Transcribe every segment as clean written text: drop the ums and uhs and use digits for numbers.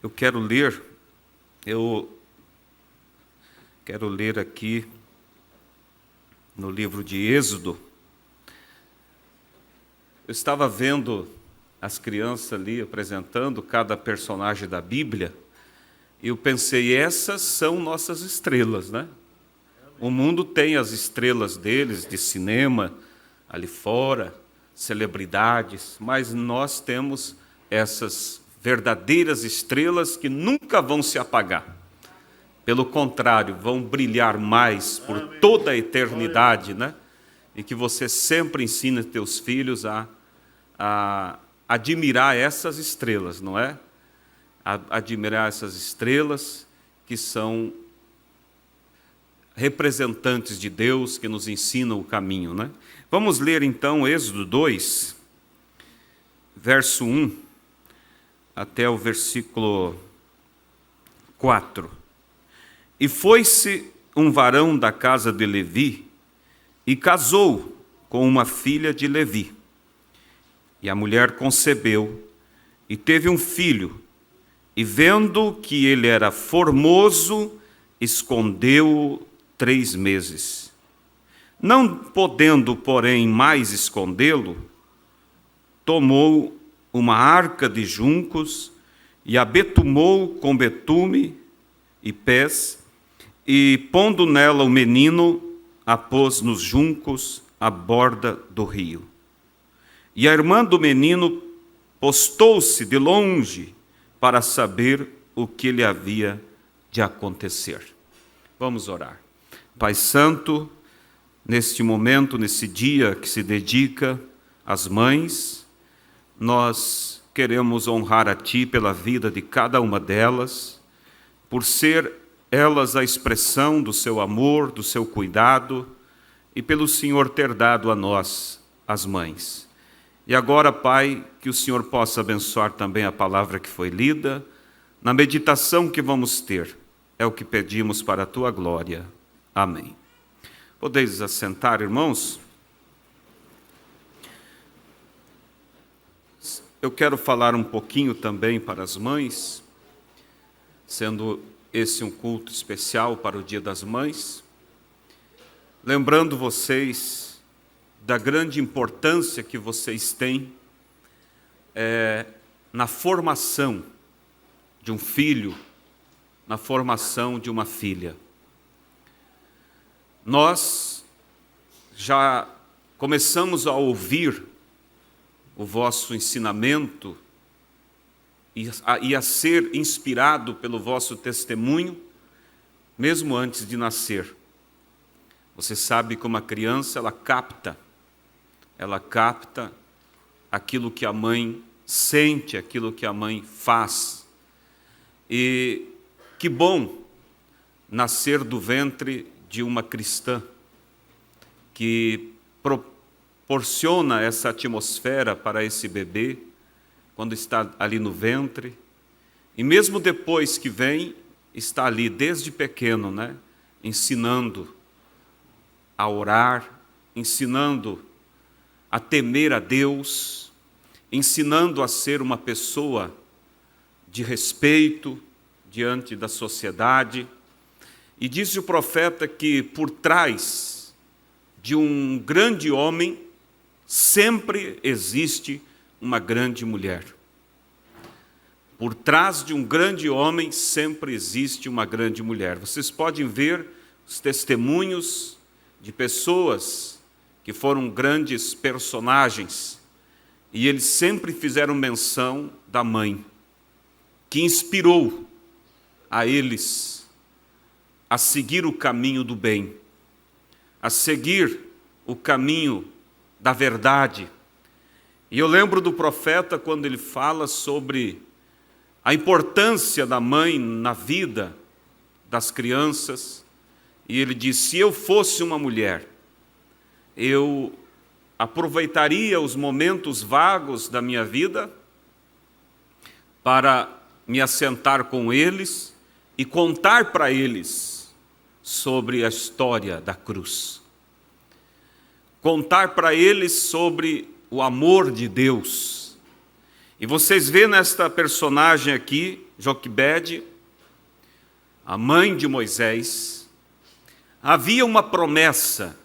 Eu quero ler aqui no livro de Êxodo. Eu estava vendo as crianças ali apresentando cada personagem da Bíblia, e eu pensei, essas são nossas estrelas, né? O mundo tem as estrelas deles, de cinema, ali fora, celebridades, mas nós temos essas verdadeiras estrelas que nunca vão se apagar. Pelo contrário, vão brilhar mais por toda a eternidade, né? E que você sempre ensina teus filhos a admirar essas estrelas, não é? Admirar essas estrelas que são representantes de Deus, que nos ensinam o caminho, né? Vamos ler então Êxodo 2, verso 1 até o versículo 4. E foi-se um varão da casa de Levi e casou com uma filha de Levi. E a mulher concebeu e teve um filho, e vendo que ele era formoso, escondeu-o 3 meses. Não podendo, porém, mais escondê-lo, tomou uma arca de juncos e a betumou com betume e pés, e pondo nela o menino, a pôs nos juncos à borda do rio. E a irmã do menino postou-se de longe para saber o que lhe havia de acontecer. Vamos orar. Pai Santo, neste momento, nesse dia que se dedica às mães, nós queremos honrar a Ti pela vida de cada uma delas, por ser elas a expressão do Seu amor, do Seu cuidado, e pelo Senhor ter dado a nós, as mães. E agora, Pai, que o Senhor possa abençoar também a palavra que foi lida, na meditação que vamos ter, é o que pedimos para a Tua glória. Amém. Podeis assentar, irmãos? Eu quero falar um pouquinho também para as mães, sendo esse um culto especial para o Dia das Mães, lembrando vocês da grande importância que vocês têm na formação de um filho, na formação de uma filha. Nós já começamos a ouvir o vosso ensinamento e a ser inspirado pelo vosso testemunho, mesmo antes de nascer. Você sabe que uma criança, ela capta aquilo que a mãe sente, aquilo que a mãe faz. E que bom nascer do ventre de uma cristã, que proporciona essa atmosfera para esse bebê, quando está ali no ventre, e mesmo depois que vem, está ali desde pequeno, né? Ensinando a orar, ensinando a temer a Deus, ensinando a ser uma pessoa de respeito diante da sociedade. E diz o profeta que por trás de um grande homem sempre existe uma grande mulher. Por trás de um grande homem sempre existe uma grande mulher. Vocês podem ver os testemunhos de pessoas que foram grandes personagens, e eles sempre fizeram menção da mãe, que inspirou a eles a seguir o caminho do bem, a seguir o caminho da verdade. E eu lembro do profeta quando ele fala sobre a importância da mãe na vida das crianças, e ele diz: se eu fosse uma mulher, eu aproveitaria os momentos vagos da minha vida para me assentar com eles e contar para eles sobre a história da cruz. Contar para eles sobre o amor de Deus. E vocês veem nesta personagem aqui Joquebede, a mãe de Moisés, havia uma promessa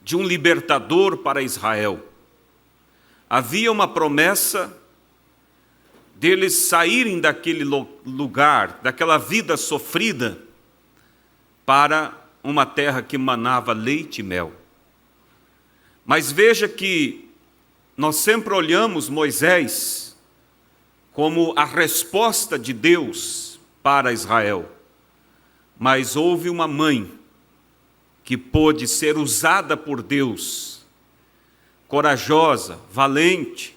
de um libertador para Israel. Havia uma promessa deles saírem daquele lugar, daquela vida sofrida, para uma terra que manava leite e mel. Mas veja que nós sempre olhamos Moisés como a resposta de Deus para Israel. Mas houve uma mãe que pôde ser usada por Deus, corajosa, valente,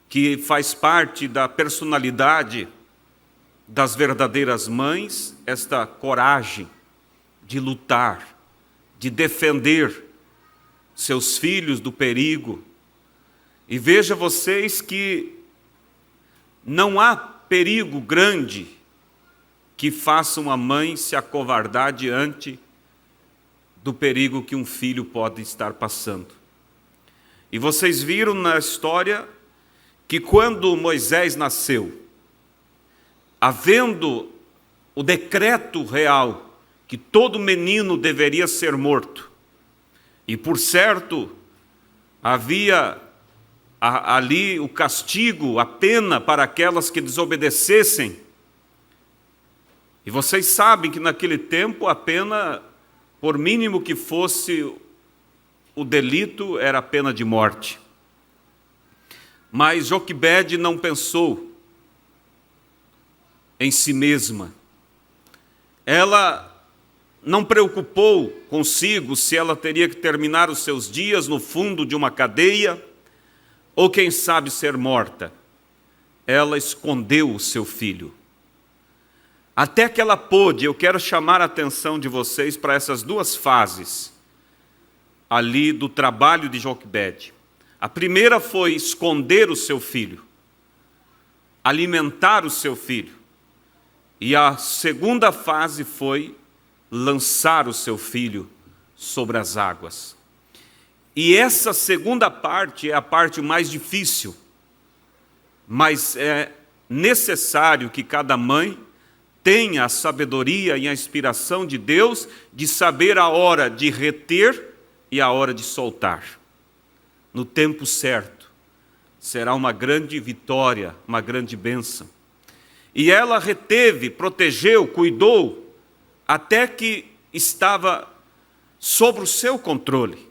que faz parte da personalidade das verdadeiras mães, esta coragem de lutar, de defender seus filhos do perigo. E veja vocês que não há perigo grande que faça uma mãe se acovardar diante do perigo que um filho pode estar passando. E vocês viram na história que quando Moisés nasceu, havendo o decreto real que todo menino deveria ser morto, e por certo havia ali o castigo, a pena para aquelas que desobedecessem. E vocês sabem que naquele tempo a pena, por mínimo que fosse o delito, era a pena de morte. Mas Joquebede não pensou em si mesma. Ela não preocupou consigo se ela teria que terminar os seus dias no fundo de uma cadeia ou, quem sabe, ser morta. Ela escondeu o seu filho. Até que ela pôde. Eu quero chamar a atenção de vocês para essas duas fases ali do trabalho de Joquebede. A primeira foi esconder o seu filho, alimentar o seu filho. E a segunda fase foi lançar o seu filho sobre as águas. E essa segunda parte é a parte mais difícil, mas é necessário que cada mãe tenha a sabedoria e a inspiração de Deus de saber a hora de reter e a hora de soltar. No tempo certo, será uma grande vitória, uma grande bênção. E ela reteve, protegeu, cuidou, até que estava sob o seu controle.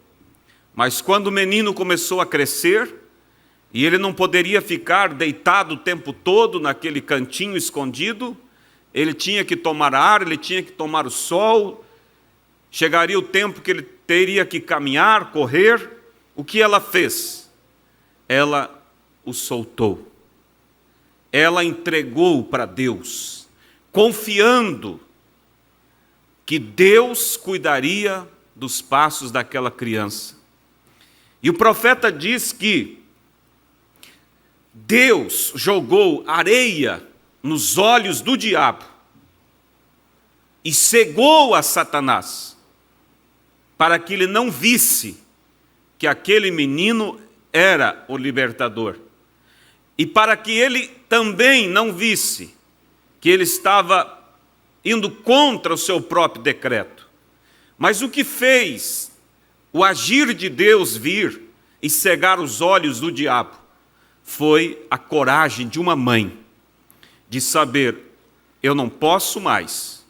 Mas quando o menino começou a crescer, e ele não poderia ficar deitado o tempo todo naquele cantinho escondido, ele tinha que tomar ar, ele tinha que tomar o sol, chegaria o tempo que ele teria que caminhar, correr. O que ela fez? Ela o soltou. Ela entregou para Deus, confiando que Deus cuidaria dos passos daquela criança. E o profeta diz que Deus jogou areia nos olhos do diabo e cegou a Satanás, para que ele não visse que aquele menino era o libertador, e para que ele também não visse que ele estava indo contra o seu próprio decreto. Mas o que fez o agir de Deus vir e cegar os olhos do diabo foi a coragem de uma mãe de saber: eu não posso mais,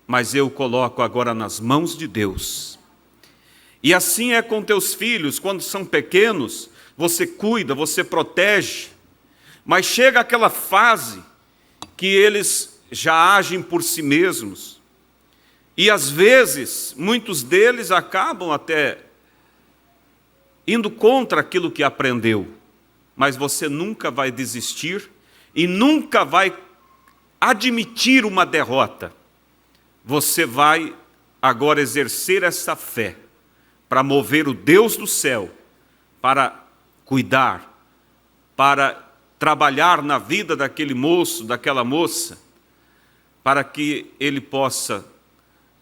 mas eu coloco agora nas mãos de Deus. E assim é com teus filhos, quando são pequenos, você cuida, você protege, mas chega aquela fase que eles já agem por si mesmos. E às vezes, muitos deles acabam até indo contra aquilo que aprendeu. Mas você nunca vai desistir e nunca vai admitir uma derrota. Você vai agora exercer essa fé para mover o Deus do céu, para cuidar, para trabalhar na vida daquele moço, daquela moça, para que ele possa,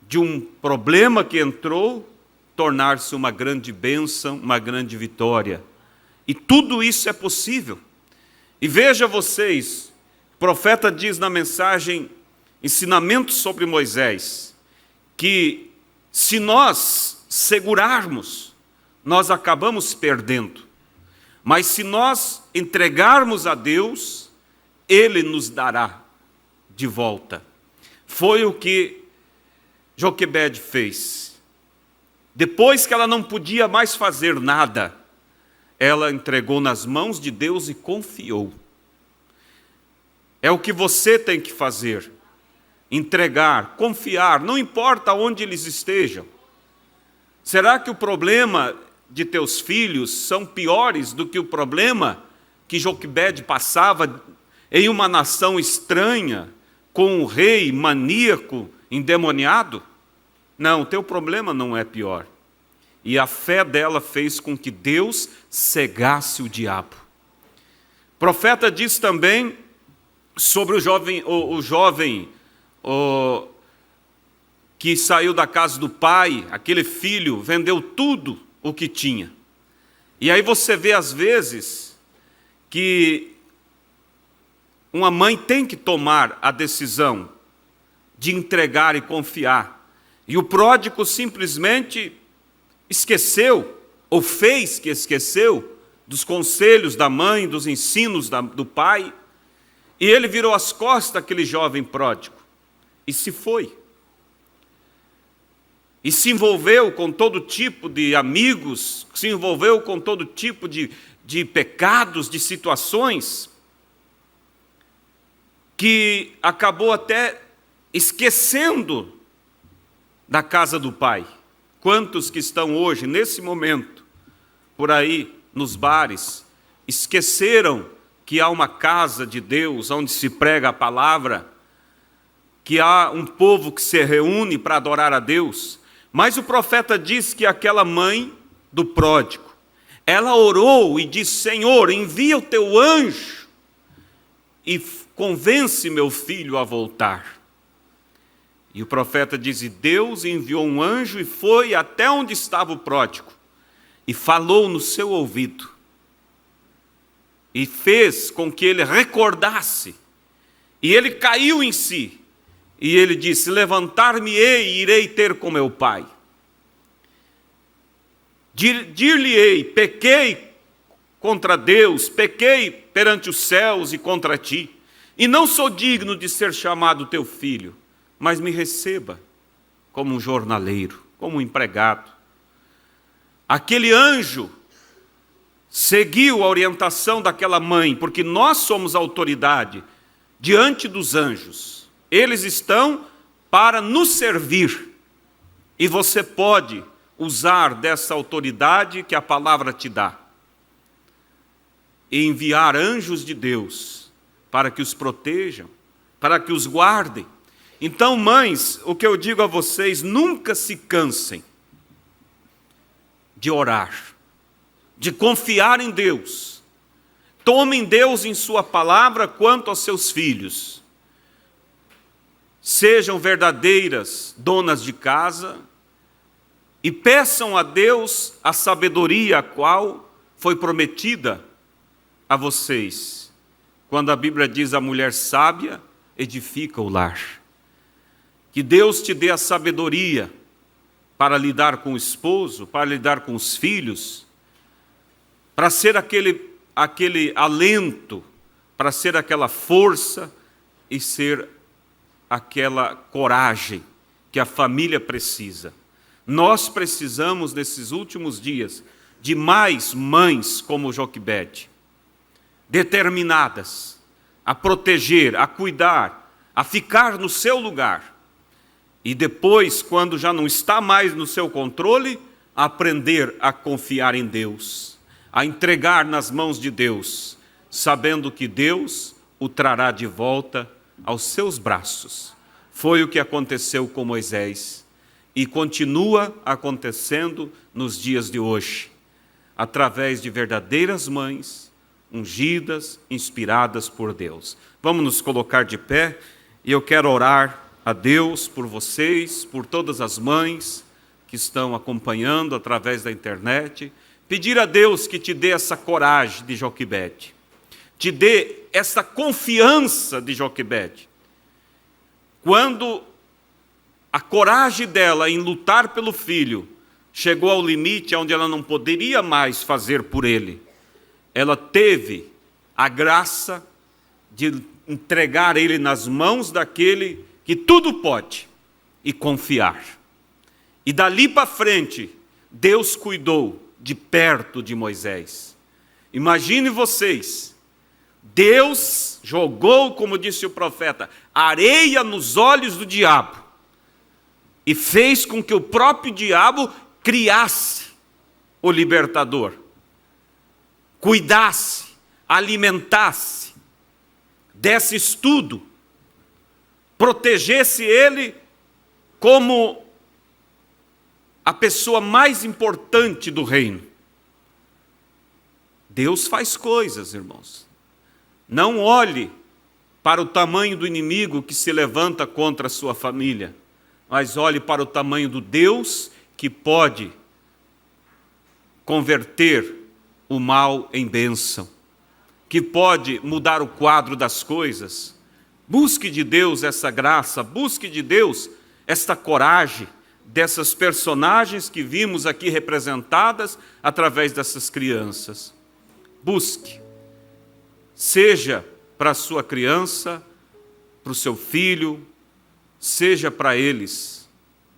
de um problema que entrou, tornar-se uma grande bênção, uma grande vitória. E tudo isso é possível. E veja vocês, profeta diz na mensagem Ensinamentos sobre Moisés, que se nós segurarmos, nós acabamos perdendo. Mas se nós entregarmos a Deus, Ele nos dará de volta. Foi o que Joquebede fez. Depois que ela não podia mais fazer nada, ela entregou nas mãos de Deus e confiou. É o que você tem que fazer. Entregar, confiar, não importa onde eles estejam. Será que o problema de teus filhos são piores do que o problema que Joquebede passava em uma nação estranha, com um rei maníaco, endemoniado? Não, o teu problema não é pior. E a fé dela fez com que Deus cegasse o diabo. O profeta diz também sobre o jovem que saiu da casa do pai, aquele filho, vendeu tudo o que tinha. E aí você vê às vezes que uma mãe tem que tomar a decisão de entregar e confiar. E o pródigo simplesmente esqueceu, ou fez que esqueceu, dos conselhos da mãe, dos ensinos do pai, e ele virou as costas daquele jovem pródigo, e se foi. E se envolveu com todo tipo de amigos, se envolveu com todo tipo de pecados, de situações, que acabou até esquecendo da casa do pai. Quantos que estão hoje, nesse momento, por aí, nos bares, esqueceram que há uma casa de Deus, onde se prega a palavra, que há um povo que se reúne para adorar a Deus. Mas o profeta diz que aquela mãe do pródigo, ela orou e disse: Senhor, envia o teu anjo e convence meu filho a voltar. E o profeta diz: e Deus enviou um anjo e foi até onde estava o pródigo e falou no seu ouvido e fez com que ele recordasse, e ele caiu em si. E ele disse: levantar-me-ei e irei ter com meu pai. Dir-lhe-ei: pequei contra Deus, pequei perante os céus e contra ti, e não sou digno de ser chamado teu filho, mas me receba como um jornaleiro, como um empregado. Aquele anjo seguiu a orientação daquela mãe, porque nós somos autoridade diante dos anjos. Eles estão para nos servir. E você pode usar dessa autoridade que a palavra te dá. E enviar anjos de Deus para que os protejam, para que os guardem. Então, mães, o que eu digo a vocês: nunca se cansem de orar, de confiar em Deus. Tomem Deus em sua palavra quanto aos seus filhos. Sejam verdadeiras donas de casa e peçam a Deus a sabedoria a qual foi prometida a vocês. Quando a Bíblia diz: a mulher sábia edifica o lar. Que Deus te dê a sabedoria para lidar com o esposo, para lidar com os filhos, para ser aquele alento, para ser aquela força e ser aquela coragem que a família precisa. Nós precisamos, nesses últimos dias, de mais mães como Joquebede, determinadas a proteger, a cuidar, a ficar no seu lugar. E depois, quando já não está mais no seu controle, aprender a confiar em Deus, a entregar nas mãos de Deus, sabendo que Deus o trará de volta aos seus braços. Foi o que aconteceu com Moisés e continua acontecendo nos dias de hoje, através de verdadeiras mães, ungidas, inspiradas por Deus. Vamos nos colocar de pé e eu quero orar a Deus por vocês, por todas as mães que estão acompanhando através da internet, pedir a Deus que te dê essa coragem de Joquebede. te dê essa confiança de Joquebede. Quando a coragem dela em lutar pelo filho chegou ao limite onde ela não poderia mais fazer por ele, ela teve a graça de entregar ele nas mãos daquele que tudo pode e confiar. E dali para frente, Deus cuidou de perto de Moisés. Imagine vocês, Deus jogou, como disse o profeta, areia nos olhos do diabo e fez com que o próprio diabo criasse o libertador, cuidasse, alimentasse, desse estudo, protegesse ele como a pessoa mais importante do reino. Deus faz coisas, irmãos. Não olhe para o tamanho do inimigo que se levanta contra a sua família, mas olhe para o tamanho do Deus que pode converter o mal em bênção, que pode mudar o quadro das coisas. Busque de Deus essa graça, busque de Deus esta coragem dessas personagens que vimos aqui representadas através dessas crianças. Busque, seja para a sua criança, para o seu filho, seja para eles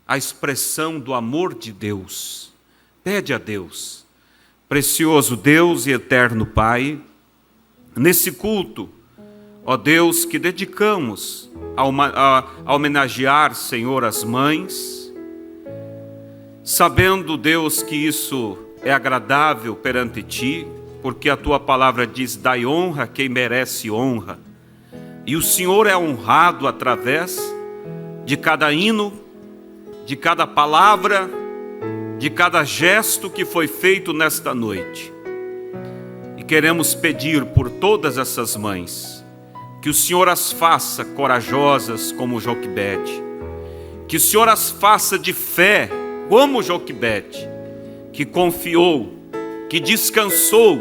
a expressão do amor de Deus. Pede a Deus, precioso Deus e eterno Pai, nesse culto, ó Deus, que dedicamos a homenagear, Senhor, as mães, sabendo, Deus, que isso é agradável perante Ti, porque a Tua palavra diz, dai honra a quem merece honra, e o Senhor é honrado através de cada hino, de cada palavra, de cada gesto que foi feito nesta noite. E queremos pedir por todas essas mães, que o Senhor as faça corajosas como Joquebede, que o Senhor as faça de fé como Joquebede, que confiou, que descansou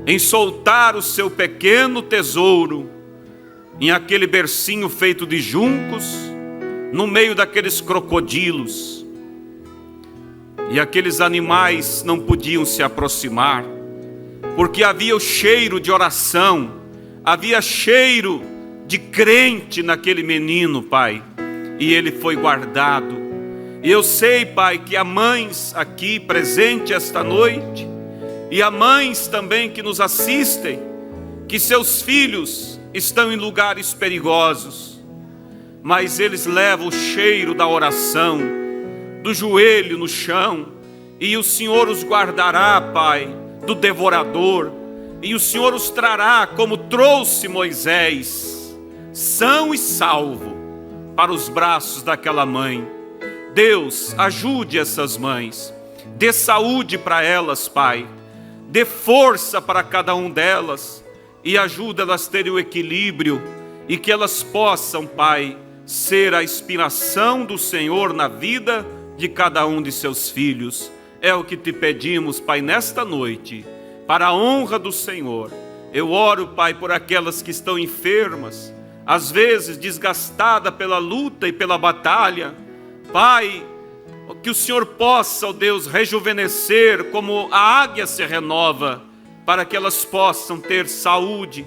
em soltar o seu pequeno tesouro em aquele bercinho feito de juncos, no meio daqueles crocodilos, e aqueles animais não podiam se aproximar, porque havia o cheiro de oração, havia cheiro de crente naquele menino, Pai, e ele foi guardado. E eu sei, Pai, que há mães aqui presentes esta noite, e há mães também que nos assistem, que seus filhos estão em lugares perigosos, mas eles levam o cheiro da oração, do joelho no chão, e o Senhor os guardará, Pai, do devorador, e o Senhor os trará como trouxe Moisés, são e salvo, para os braços daquela mãe. Deus, ajude essas mães, dê saúde para elas, Pai, dê força para cada um delas, e ajuda elas a terem o equilíbrio, e que elas possam, Pai, ser a inspiração do Senhor na vida de cada um de seus filhos. É o que te pedimos, Pai, nesta noite, para a honra do Senhor. Eu oro, Pai, por aquelas que estão enfermas, às vezes desgastada pela luta e pela batalha. Pai, que o Senhor possa, ó Deus, rejuvenescer como a águia se renova, para que elas possam ter saúde,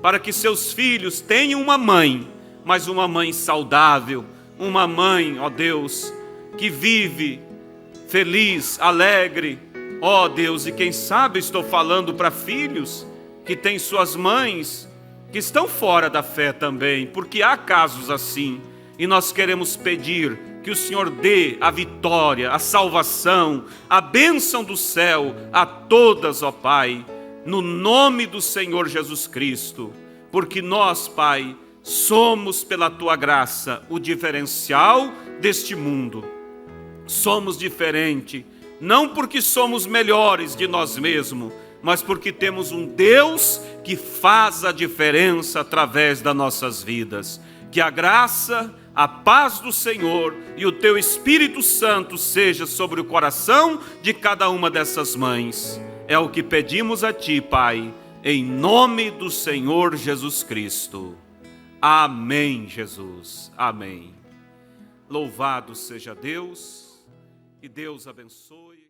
para que seus filhos tenham uma mãe, mas uma mãe saudável, uma mãe, ó Deus, que vive feliz, alegre, ó Deus. E quem sabe estou falando para filhos que têm suas mães que estão fora da fé também, porque há casos assim, e nós queremos pedir que o Senhor dê a vitória, a salvação, a bênção do céu a todas, ó Pai, no nome do Senhor Jesus Cristo, porque nós, Pai, somos pela Tua graça o diferencial deste mundo. Somos diferentes, não porque somos melhores de nós mesmos, mas porque temos um Deus que faz a diferença através das nossas vidas. Que a graça, a paz do Senhor e o Teu Espírito Santo seja sobre o coração de cada uma dessas mães. É o que pedimos a Ti, Pai, em nome do Senhor Jesus Cristo. Amém, Jesus. Amém. Louvado seja Deus, e Deus abençoe.